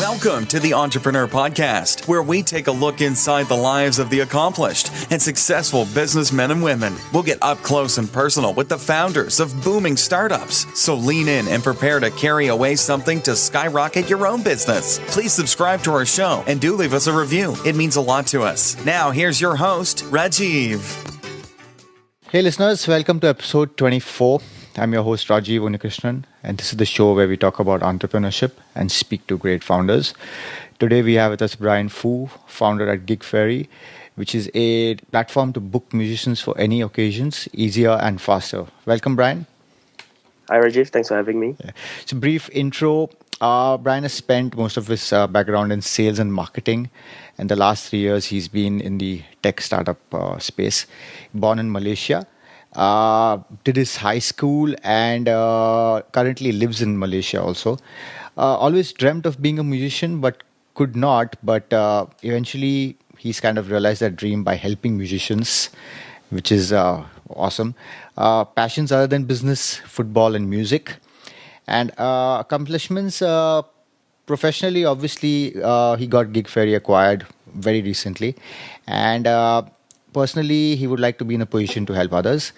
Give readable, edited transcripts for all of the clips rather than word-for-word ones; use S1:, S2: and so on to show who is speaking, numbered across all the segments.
S1: Welcome to the Entrepreneur Podcast, where we take a look inside the lives of the accomplished and successful businessmen and women. We'll get up close and personal with the founders of booming startups. So lean in and prepare to carry away something to skyrocket your own business. Please subscribe to our show and do leave us a review. It means a lot to us. Now, here's your host, Rajiv.
S2: Hey listeners, welcome to episode 24. I'm your host Rajiv Unikrishnan, and this is the show where we talk about entrepreneurship and speak to great founders. Today we have with us Brian Foo, founder at Gigfairy, which is a platform to book musicians for any occasions, easier and faster. Welcome, Brian.
S3: Hi Rajiv, thanks for having me.
S2: So brief intro. Brian has spent most of his background in sales and marketing, and the last 3 years he's been in the tech startup space. Born in Malaysia. Did his high school and currently lives in Malaysia also. Always dreamt of being a musician but could not. But eventually he's kind of realized that dream by helping musicians, which is awesome. Passions other than business, football and music. And accomplishments professionally, obviously he got Gigfairy acquired very recently. And personally, he would like to be in a position to help others.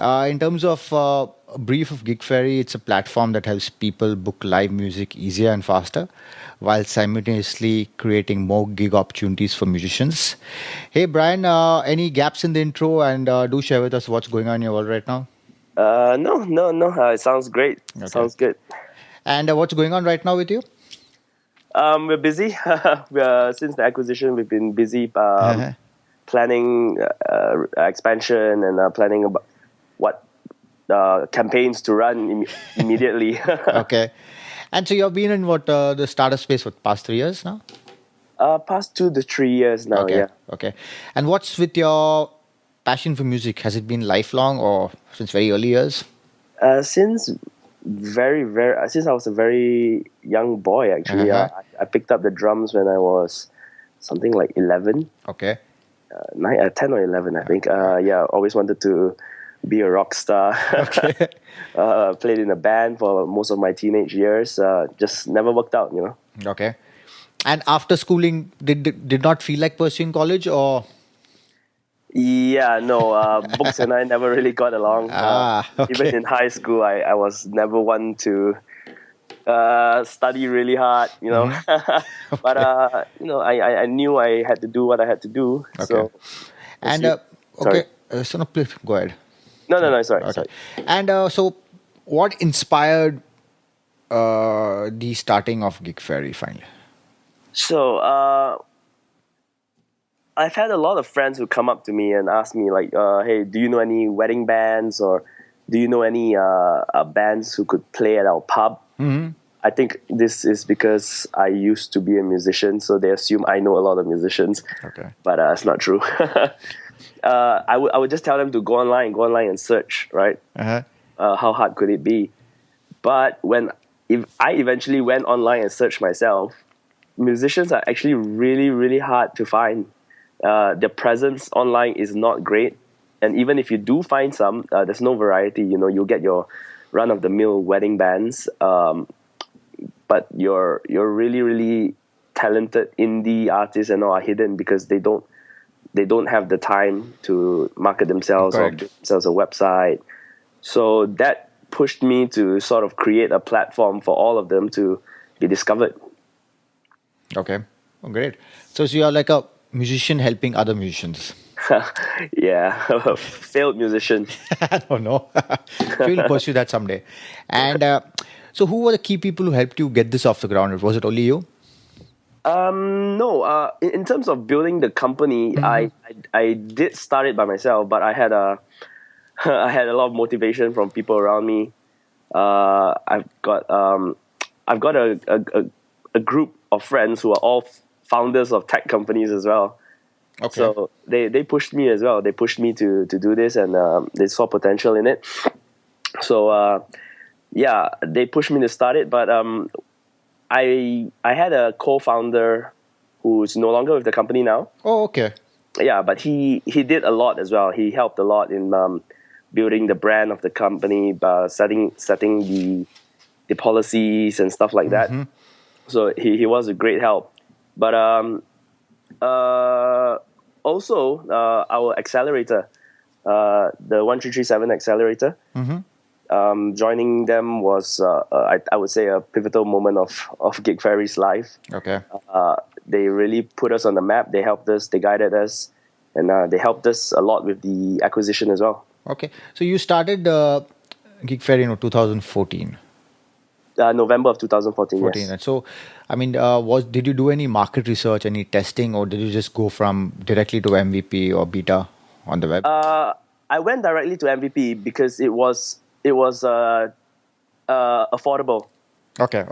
S2: In terms of a brief of Gigfairy, it's a platform that helps people book live music easier and faster, while simultaneously creating more gig opportunities for musicians. Hey, Brian, any gaps in the intro? And do share with us what's going on in your world right now.
S3: No. It sounds great.
S2: Okay.
S3: Sounds good.
S2: And what's going on right now with you?
S3: We're busy. Since the acquisition, we've been busy planning expansion and planning about what campaigns to run immediately.
S2: Okay. And so you've been in the startup space for the past 3 years now?
S3: Past 2 to 3 years now,
S2: okay.
S3: yeah.
S2: Okay. And what's with your passion for music? Has it been lifelong or since very early years?
S3: Since I was a very young boy, actually. I picked up the drums when I was something like 11.
S2: Okay.
S3: 10 or 11, I think. Always wanted to be a rock star.
S2: Okay.
S3: Played in a band for most of my teenage years. Just never worked out, you know.
S2: Okay. And after schooling, did not feel like pursuing college or?
S3: Yeah, no. Books and I never really got along.
S2: Okay.
S3: Even in high school, I was never one to study really hard, you know.
S2: Mm-hmm.
S3: But I knew I had to do what I had to do.
S2: Okay.
S3: So,
S2: and
S3: sorry.
S2: okay, so no, please go ahead.
S3: No, sorry.
S2: Okay.
S3: Sorry.
S2: And so, what inspired the starting of Gigfairy finally?
S3: So, I've had a lot of friends who come up to me and ask me like, "Hey, do you know any wedding bands or do you know any bands who could play at our pub?"
S2: Mm-hmm.
S3: I think this is because I used to be a musician, so they assume I know a lot of musicians.
S2: Okay.
S3: But it's not true. I would just tell them to go online and search, right?
S2: Uh-huh.
S3: How hard could it be? But if I eventually went online and searched myself, musicians are actually really, really hard to find. Their presence online is not great. And even if you do find some, there's no variety. You know, you'll get your run-of-the-mill wedding bands, but your really, really talented indie artists and all are hidden because they don't have the time to market themselves.
S2: Correct.
S3: Or give themselves a website. So that pushed me to sort of create a platform for all of them to be discovered.
S2: Okay. Oh, great. So you're like a musician helping other musicians.
S3: Yeah, failed musician.
S2: I don't know. We'll pursue that someday. And so who were the key people who helped you get this off the ground? Was it only you?
S3: No. In terms of building the company,
S2: Mm-hmm.
S3: I did start it by myself, but I had a lot of motivation from people around me. I've got a group of friends who are all founders of tech companies as well.
S2: Okay.
S3: So they pushed me as well. They pushed me to do this, and they saw potential in it. So they pushed me to start it. But I had a co-founder who's no longer with the company now.
S2: Oh, okay.
S3: Yeah, but he did a lot as well. He helped a lot in building the brand of the company, setting the policies and stuff like that. So he was a great help. But also our accelerator, the 1337 accelerator. Joining them was, I would say, a pivotal moment of Gigfairy's life.
S2: Okay.
S3: They really put us on the map. They helped us, they guided us, and they helped us a lot with the acquisition as well.
S2: Okay. So you started Gigfairy in 2014.
S3: November of 2014,
S2: 14.
S3: yes.
S2: And so, I mean, did you do any market research, any testing, or did you just go from directly to MVP or beta on the web?
S3: I went directly to MVP because it was affordable.
S2: Okay.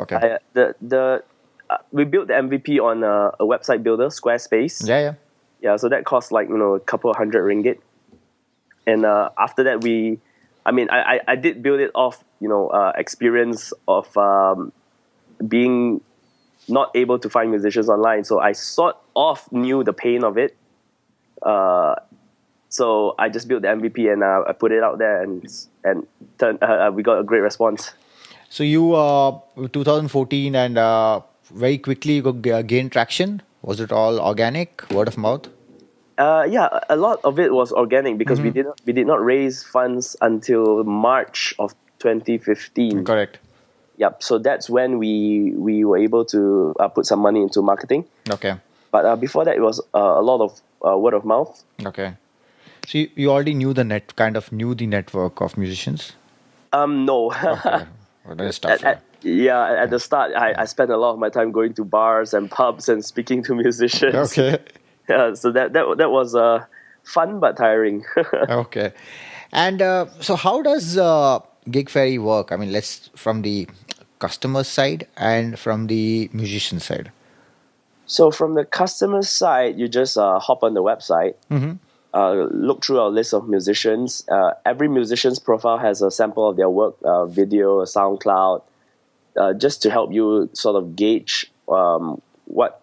S3: We built the MVP on a website builder, Squarespace. Yeah. So that cost like a couple of $100. And after that, I did build it off experience of being not able to find musicians online. So I sort of knew the pain of it. So I just built the MVP and I put it out there, and we got a great response.
S2: So you 2014 and very quickly you gained traction. Was it all organic, word of mouth?
S3: Yeah, a lot of it was organic because we did not raise funds until March of 2015.
S2: Correct.
S3: Yep. So that's when we were able to put some money into marketing.
S2: Okay.
S3: But before that, it was a lot of word of mouth.
S2: Okay. So you already knew the network of musicians?
S3: No.
S2: Okay. Well, that's tough.
S3: At the start, I spent a lot of my time going to bars and pubs and speaking to musicians.
S2: Okay.
S3: Yeah, so that was fun but tiring.
S2: Okay. And so how does Gigfairy work? I mean, let's from the customer side and from the musician side.
S3: So from the customer side, you just hop on the website, look through our list of musicians. Every musician's profile has a sample of their work, video, SoundCloud, just to help you sort of gauge what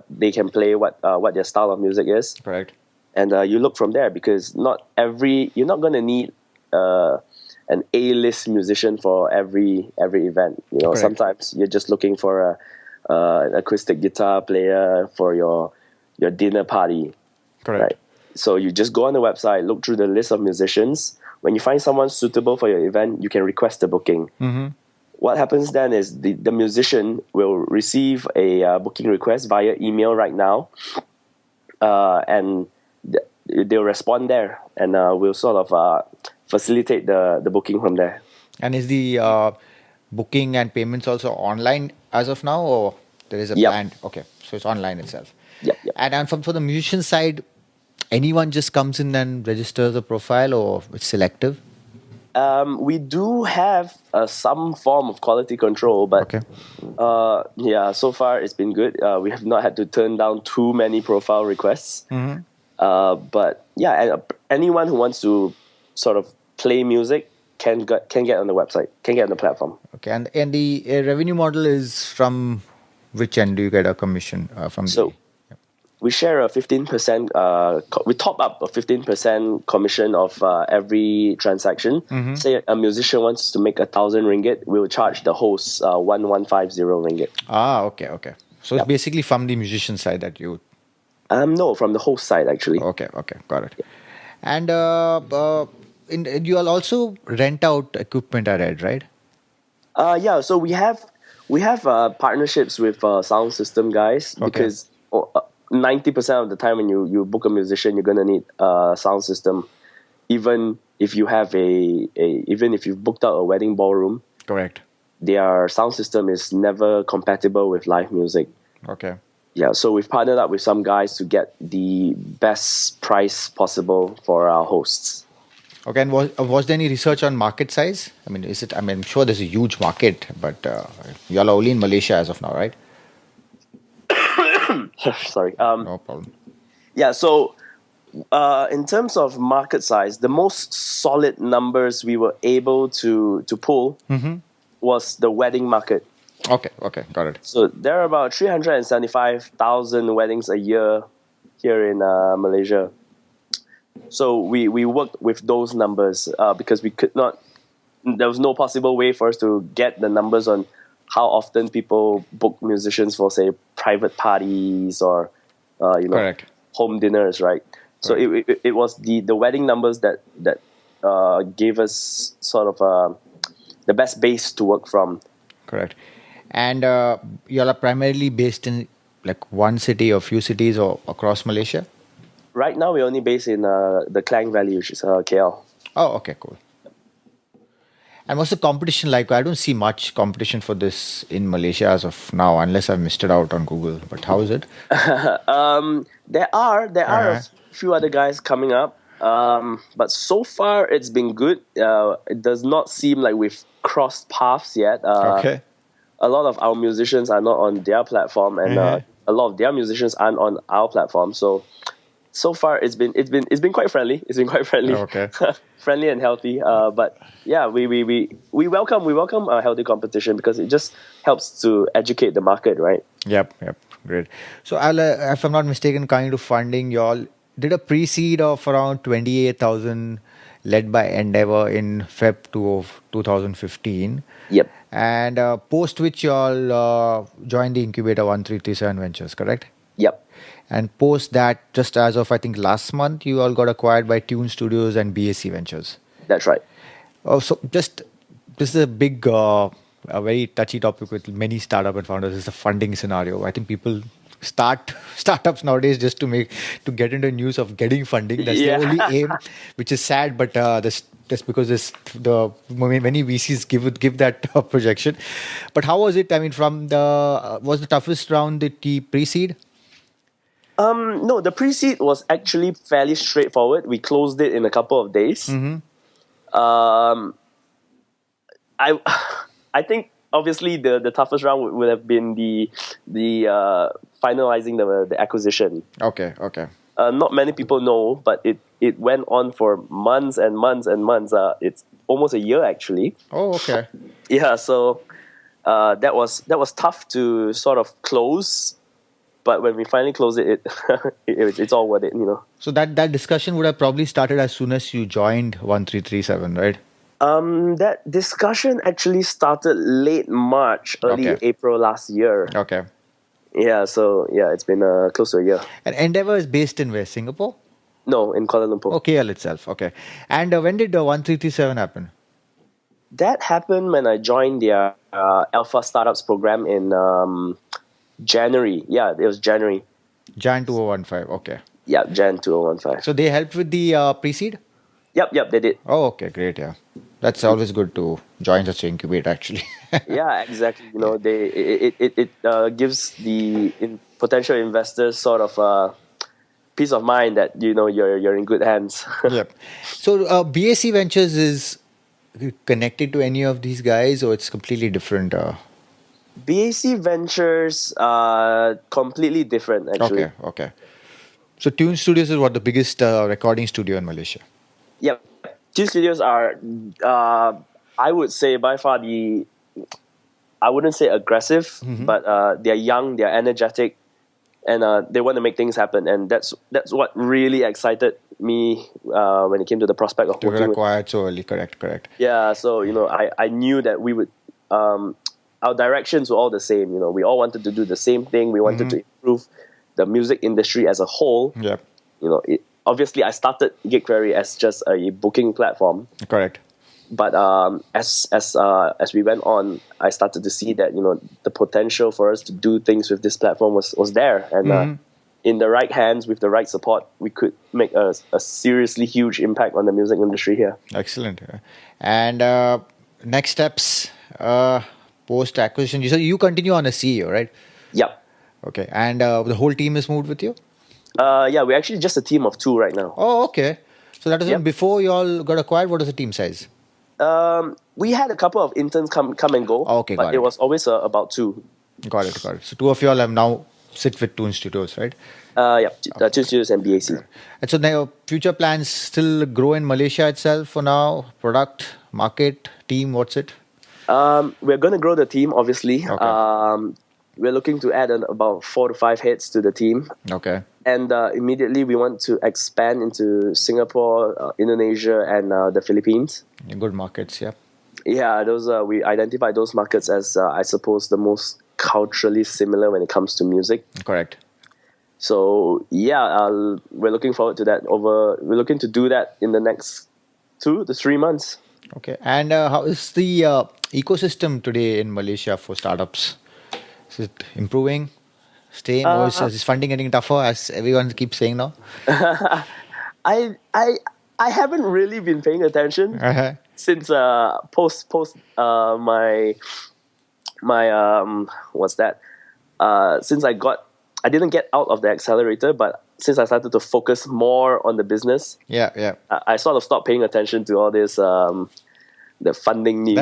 S3: they can play, what their style of music is.
S2: Correct.
S3: And you look from there because you're not going to need an A-list musician for every event.
S2: Correct.
S3: Sometimes you're just looking for an acoustic guitar player for your dinner party.
S2: Correct.
S3: Right? So you just go on the website, look through the list of musicians. When you find someone suitable for your event, you can request a booking. What happens then is the musician will receive a booking request via email right now, and they'll respond there, and we'll sort of facilitate the booking from there.
S2: And is the booking and payments also online as of now, or there is a plan? Okay, so it's online itself.
S3: Yep.
S2: And for the musician side, anyone just comes in and registers a profile, or it's selective?
S3: We do have some form of quality control, but so far it's been good. We have not had to turn down too many profile requests. But anyone who wants to sort of play music can get on the website, can get on the platform. Okay,
S2: and the revenue model is from which end do you get a commission from?
S3: We share a 15%. We top up a 15% commission of every transaction. Say a musician wants to make 1,000 ringgit, we'll charge the host 1,150 ringgit.
S2: Okay. So it's basically from the musician side that you.
S3: No, from the host side actually.
S2: Okay, got it. And you will also rent out equipment, I read, right?
S3: So we have partnerships with sound system guys because 90% of the time when you book a musician, you're gonna need a sound system, even if you have even if you've booked out a wedding ballroom.
S2: Correct.
S3: Their sound system is never compatible with live music.
S2: Okay.
S3: Yeah, so we've partnered up with some guys to get the best price possible for our hosts.
S2: Okay, and was there any research on market size? I mean, I'm sure there's a huge market, but you all are only in Malaysia as of now, right?
S3: Sorry.
S2: No problem.
S3: Yeah, so in terms of market size, the most solid numbers we were able to pull was the wedding market.
S2: Okay, got it.
S3: So there are about 375,000 weddings a year here in Malaysia. So we worked with those numbers because we could not. There was no possible way for us to get the numbers on how often people book musicians for, say, private parties or
S2: Correct.
S3: home dinners, right? So it was the wedding numbers that gave us sort of the best base to work from.
S2: Correct. And you all are primarily based in like one city or few cities or across Malaysia?
S3: Right now, we're only based in the Klang Valley, which is KL.
S2: Oh, okay, cool. And what's the competition like? I don't see much competition for this in Malaysia as of now, unless I've missed it out on Google. But how is it?
S3: There are a few other guys coming up, but so far it's been good. It does not seem like we've crossed paths yet.
S2: Okay.
S3: A lot of our musicians are not on their platform, and a lot of their musicians aren't on our platform. So far it's been quite friendly. It's been quite friendly.
S2: Okay.
S3: Friendly and healthy. But yeah, we welcome a healthy competition because it just helps to educate the market, right?
S2: Yep, great. So, if I'm not mistaken, kind of funding, y'all did a pre-seed of around 28,000 led by Endeavor in Feb 2 of 2015.
S3: Yep.
S2: And post which y'all joined the incubator 1337 Ventures, correct?
S3: Yep.
S2: And post that, just as of I think last month, you all got acquired by Tune Studios and BAC Ventures.
S3: That's right.
S2: Oh, so just this is a big, a very touchy topic with many startup and founders. Is the funding scenario. I think people start startups nowadays just to get into news of getting funding. That's the only aim, which is sad. But that's because many VCs give that projection. But how was it? I mean, was the toughest round the pre-seed?
S3: No, the pre-seed was actually fairly straightforward. We closed it in a couple of days.
S2: Mm-hmm.
S3: I think obviously the toughest round would have been the finalizing the acquisition.
S2: Okay.
S3: Not many people know, but it went on for months and months and months. It's almost a year actually.
S2: Oh, okay.
S3: Yeah, so that was tough to sort of close. But when we finally closed it, it's all worth it, you know.
S2: So that discussion would have probably started as soon as you joined 1337, right?
S3: That discussion actually started late March, early April last year.
S2: Okay.
S3: Yeah, so it's been close to a year.
S2: And Endeavor is based in where? Singapore?
S3: No, in Kuala Lumpur.
S2: Oh, KL itself. Okay. And when did 1337 happen?
S3: That happened when I joined their Alpha Startups program in January. Yeah, it was January.
S2: Jan 2015. Okay.
S3: Yeah, Jan 2015.
S2: So they helped with the pre-seed?
S3: Yep, they did.
S2: Oh, okay, great. Yeah, that's always good to join such an incubator, actually.
S3: Yeah, exactly. You know, it gives the potential investors sort of peace of mind that you're in good hands.
S2: Yep. So BAC Ventures is connected to any of these guys, or it's completely different?
S3: BAC Ventures completely different, actually.
S2: Okay. So Tune Studios is the biggest recording studio in Malaysia?
S3: Yep. Tune Studios are, I would say, by far I wouldn't say aggressive, but they're young, they're energetic, and they want to make things happen. And that's what really excited me when it came to the prospect of working with.
S2: Acquired so early, correct.
S3: Yeah, so I knew that we would. Our directions were all the same. We all wanted to do the same thing. We wanted to improve the music industry as a whole.
S2: Yep.
S3: Obviously, I started Gigfairy as just a booking platform.
S2: Correct.
S3: But as we went on, I started to see that the potential for us to do things with this platform was there, and in the right hands with the right support, we could make a seriously huge impact on the music industry here.
S2: Excellent. And next steps post acquisition. So you continue on as CEO, right?
S3: Yep.
S2: Okay. And the whole team is moved with you?
S3: Yeah, we're actually just a team of 2 right now.
S2: Oh, okay. So that was before you all got acquired. What was the team size?
S3: We had a couple of interns come and go.
S2: Oh, okay,
S3: but it was always about 2.
S2: Got it. So 2 of you all have now sit with Tune Studios, right?
S3: Tune Studios and BAC.
S2: Okay. And so now future plans still grow in Malaysia itself for now? Product, market, team, what's it?
S3: We're going to grow the team, obviously.
S2: Okay.
S3: We're looking to add about 4 to 5 heads to the team.
S2: Okay.
S3: And immediately we want to expand into Singapore, Indonesia, and the Philippines.
S2: Good markets, yeah.
S3: Yeah, those we identify those markets as I suppose the most culturally similar when it comes to music.
S2: Correct.
S3: So yeah, we're looking forward to that. We're looking to do that in the next 2 to 3 months.
S2: Okay. And how is the ecosystem today in Malaysia for startups? Is it improving, staying, or is funding getting tougher, as everyone keeps saying now?
S3: I haven't really been paying attention since post my what's that? Since I didn't get out of the accelerator, but since I started to focus more on the business, I sort of stopped paying attention to all this the funding news.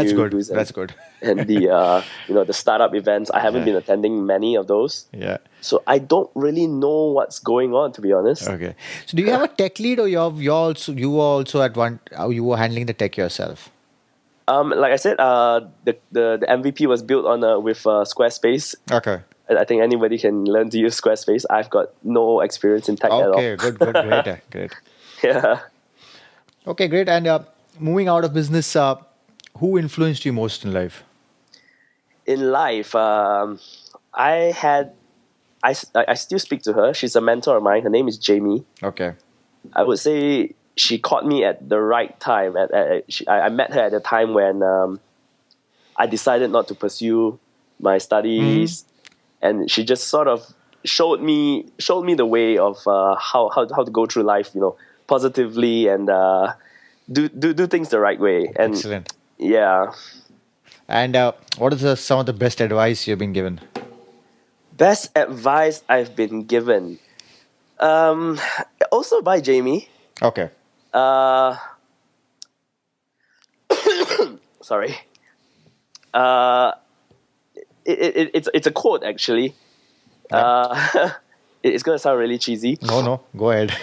S2: That's good.
S3: And the the startup events. I haven't been attending many of those.
S2: Yeah.
S3: So I don't really know what's going on, to be honest.
S2: Okay. So do you have a tech lead, or you were also at one? You were handling the tech yourself?
S3: Like I said, the MVP was built on with Squarespace.
S2: Okay.
S3: I think anybody can learn to use Squarespace. I've got no experience in tech at all.
S2: Okay, good, great.
S3: Yeah.
S2: Okay, great. And moving out of business, who influenced you most in life?
S3: In life, I still speak to her. She's a mentor of mine. Her name is Jamie.
S2: Okay.
S3: I would say she caught me at the right time. I met her at a time when I decided not to pursue my studies, and she just sort of showed me the way of how to go through life, positively and do things the right way. And
S2: excellent.
S3: Yeah.
S2: And what is some of the best advice you've been given?
S3: Best advice I've been given, also by Jamie.
S2: Okay.
S3: Sorry. It's a quote, actually. It's gonna sound really cheesy.
S2: No, go ahead.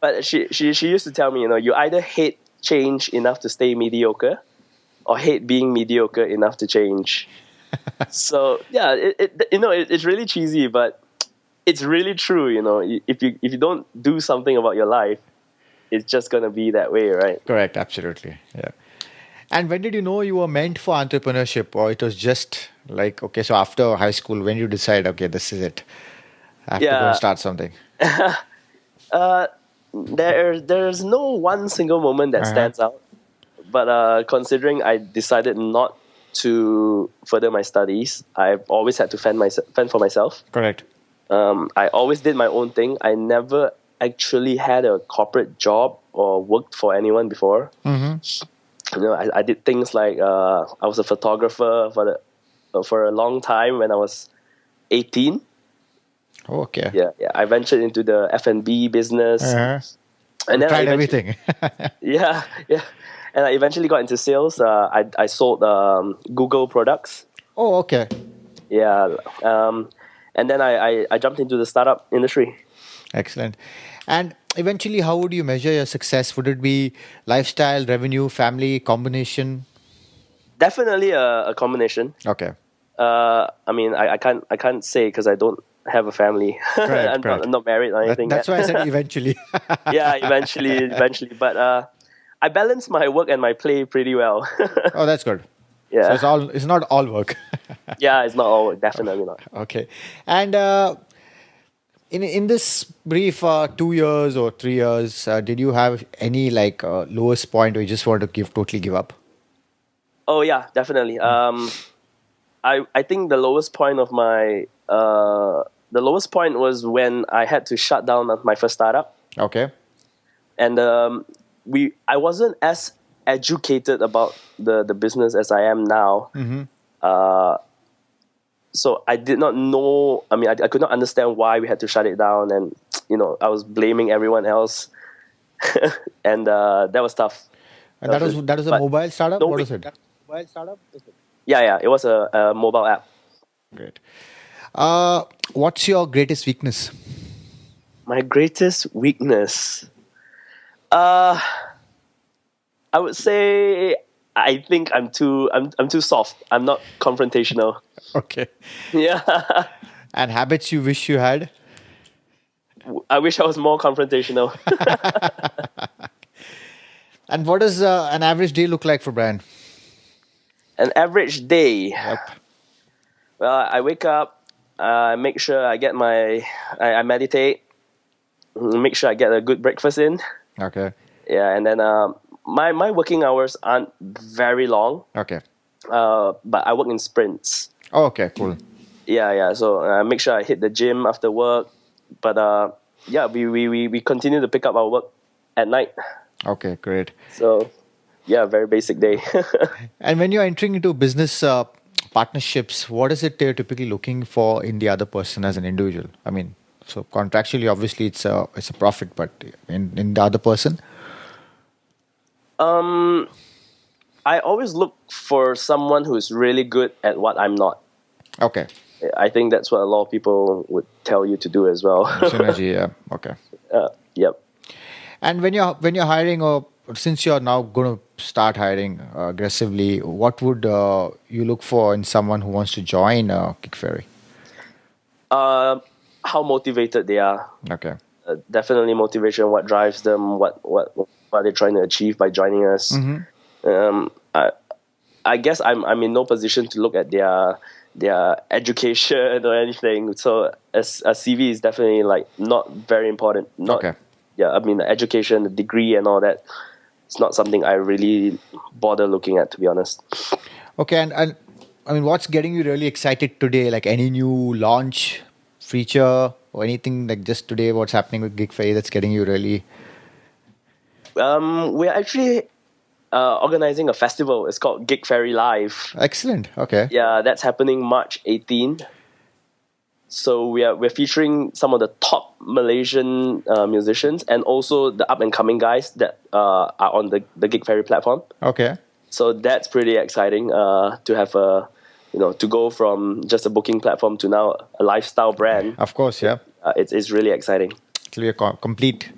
S3: But she used to tell me, you either hate change enough to stay mediocre, or hate being mediocre enough to change. So yeah, it's really cheesy, but it's really true. If you don't do something about your life, it's just gonna be that way, right?
S2: Correct, absolutely. Yeah. And when did you know you were meant for entrepreneurship, or it was just like, okay, so after high school, when you decide, okay, this is it, I have to go and start something?
S3: There's no one single moment that stands out, but considering I decided not to further my studies, I've always had to fend for myself.
S2: Correct.
S3: I always did my own thing. I never actually had a corporate job or worked for anyone before. I did things like I was a photographer for a long time when I was 18.
S2: Oh, okay.
S3: Yeah. I ventured into the F&B business, and then
S2: tried everything.
S3: yeah. And I eventually got into sales. I sold Google products.
S2: Oh, okay.
S3: Yeah. And then I jumped into the startup industry.
S2: Excellent. And eventually, how would you measure your success? Would it be lifestyle, revenue, family, combination?
S3: Definitely a combination.
S2: Okay.
S3: I can't say because I don't have a family.
S2: Correct,
S3: I'm not married or anything.
S2: That's why I said eventually.
S3: Yeah, eventually. But I balance my work and my play pretty well.
S2: Oh, that's good.
S3: Yeah.
S2: So it's not all work.
S3: Yeah, it's not all work. Definitely not.
S2: Okay. And in this brief 2 years or 3 years, did you have any lowest point where you just want to totally give up?
S3: Oh yeah, definitely. I think the lowest point of the lowest point was when I had to shut down my first startup.
S2: Okay.
S3: And I wasn't as educated about the business as I am now. So I did not know. I could not understand why we had to shut it down, and I was blaming everyone else, and that was tough.
S2: And that was a mobile startup. What was it?
S3: Mobile startup. Yeah. It was a mobile app.
S2: Great. What's your greatest weakness?
S3: My greatest weakness. I would say I think I'm too soft. I'm not confrontational.
S2: Okay.
S3: Yeah.
S2: And habits you wish you had?
S3: I wish I was more confrontational.
S2: And what does an average day look like for Brian?
S3: An average day.
S2: Yep.
S3: Well, I wake up, make sure I get I meditate, make sure I get a good breakfast in.
S2: Okay.
S3: Yeah, and then my working hours aren't very long,
S2: Okay.
S3: but I work in sprints.
S2: Oh, okay, cool.
S3: Yeah. So make sure I hit the gym after work. But yeah, we continue to pick up our work at night.
S2: Okay, great.
S3: So yeah, very basic day.
S2: And when you're entering into business partnerships, what is it you're typically looking for in the other person as an individual? I mean, so contractually, obviously, it's a profit, but in the other person?
S3: I always look for someone who's really good at what I'm not.
S2: Okay.
S3: I think that's what a lot of people would tell you to do as well.
S2: Synergy, yeah. Okay.
S3: Yep.
S2: And when you're hiring, or since you're now going to start hiring aggressively, what would you look for in someone who wants to join Gigfairy?
S3: How motivated they are.
S2: Okay.
S3: Definitely motivation. What drives them? What are they trying to achieve by joining us?
S2: Mm-hmm.
S3: I guess I'm in no position to look at their education or anything. So a CV is definitely like not very important.
S2: Okay.
S3: Yeah, I mean the education, the degree, and all that. It's not something I really bother looking at, to be honest.
S2: Okay, and I mean, what's getting you really excited today? Like any new launch feature or anything like just today? What's happening with Gigfairy that's getting you really?
S3: We're actually organizing a festival. It's called Gigfairy Live.
S2: Excellent. Okay.
S3: Yeah, that's happening March 18. So we're featuring some of the top Malaysian musicians and also the up and coming guys that are on the Gigfairy platform.
S2: Okay.
S3: So that's pretty exciting to have to go from just a booking platform to now a lifestyle brand.
S2: Of course, yeah.
S3: It's really exciting.
S2: It'll be a complete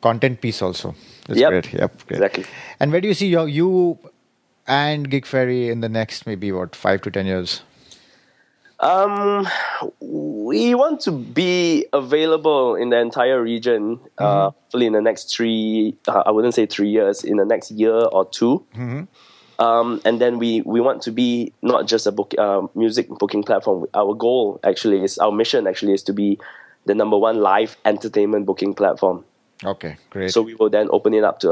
S2: content piece also. That's
S3: Yep.
S2: great. Yep. Great.
S3: Exactly.
S2: And where do you see you and Gigfairy in the next maybe 5 to 10 years?
S3: We want to be available in the entire region, hopefully in the next I wouldn't say 3 years, in the next year or two.
S2: Mm-hmm.
S3: And then we want to be not just a music booking platform. Our goal our mission is to be the number one live entertainment booking platform.
S2: Okay, great.
S3: So we will then open it up to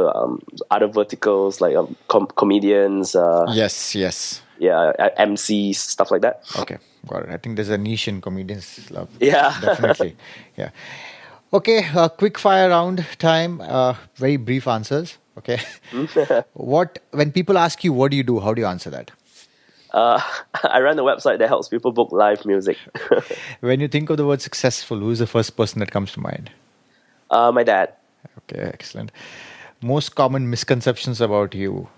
S3: other verticals like comedians.
S2: Yes.
S3: Yeah, MCs, stuff like that.
S2: Okay, got it. I think there's a niche in comedians. Love.
S3: Yeah.
S2: Definitely. Yeah. Okay, quick fire round time. Very brief answers. Okay. When people ask you, what do you do? How do you answer that?
S3: I run a website that helps people book live music.
S2: When you think of the word successful, who is the first person that comes to mind?
S3: My dad.
S2: Okay, excellent. Most common misconceptions about you?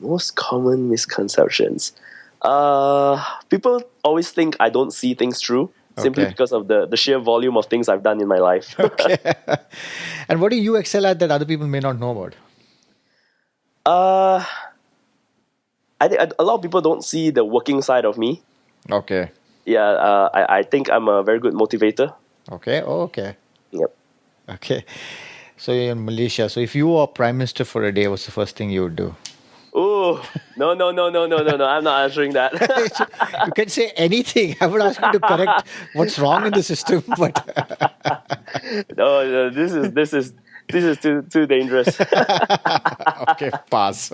S3: Most common misconceptions. People always think I don't see things through simply because of the sheer volume of things I've done in my life.
S2: Okay. And what do you excel at that other people may not know about?
S3: I think a lot of people don't see the working side of me.
S2: Okay.
S3: Yeah, I think I'm a very good motivator.
S2: Okay. Oh, okay.
S3: Yep.
S2: Okay. So you're in Malaysia. So if you were Prime Minister for a day, what's the first thing you would do?
S3: Oh, no. I'm not answering that.
S2: You can say anything. I would ask you to correct what's wrong in the system, but
S3: no, this is too dangerous.
S2: okay, pass.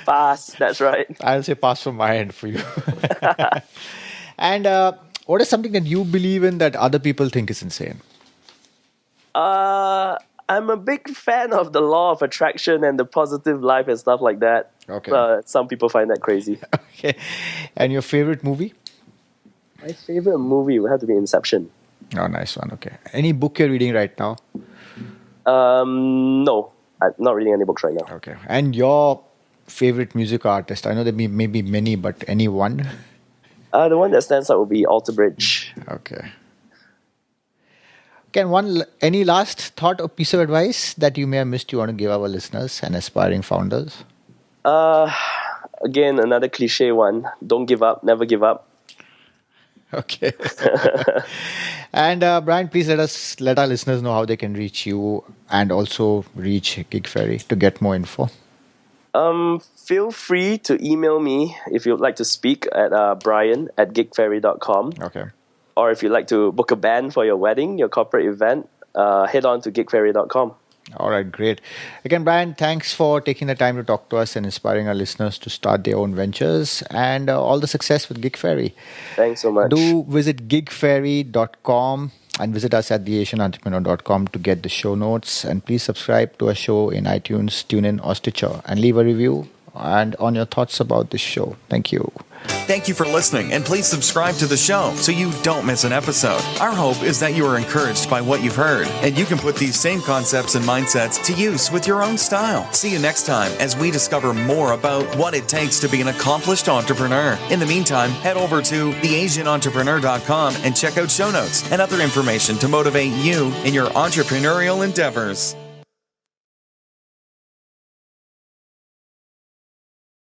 S3: Pass, that's right.
S2: I'll say pass from my end for you. And what is something that you believe in that other people think is insane?
S3: I'm a big fan of the law of attraction and the positive life and stuff like that.
S2: Okay.
S3: Some people find that crazy.
S2: Okay. And your favorite movie?
S3: My favorite movie would have to be Inception.
S2: Oh, nice one. Okay. Any book you're reading right now?
S3: No. I'm not reading any books right now.
S2: Okay. And your favorite music artist? I know there may be many, but any one?
S3: The one that stands out would be Alter Bridge.
S2: Okay. Okay, any last thought or piece of advice that you may have missed you want to give our listeners and aspiring founders?
S3: Again, another cliche one. Don't give up. Never give up.
S2: Okay. And Brian, please let our listeners know how they can reach you and also reach Gigfairy to get more info.
S3: Feel free to email me if you'd like to speak at brian@gigfairy.com.
S2: Okay.
S3: Or if you'd like to book a band for your wedding, your corporate event, head on to gigfairy.com.
S2: All right, great. Again, Brian, thanks for taking the time to talk to us and inspiring our listeners to start their own ventures, and all the success with Gigfairy.
S3: Thanks so much.
S2: Do visit gigfairy.com and visit us at theasianentrepreneur.com to get the show notes. And please subscribe to our show in iTunes, TuneIn, or Stitcher, and leave a review and on your thoughts about this show. Thank you.
S1: Thank you for listening, and please subscribe to the show so you don't miss an episode. Our hope is that you are encouraged by what you've heard, and you can put these same concepts and mindsets to use with your own style. See you next time as we discover more about what it takes to be an accomplished entrepreneur. In the meantime, head over to theasianentrepreneur.com and check out show notes and other information to motivate you in your entrepreneurial endeavors.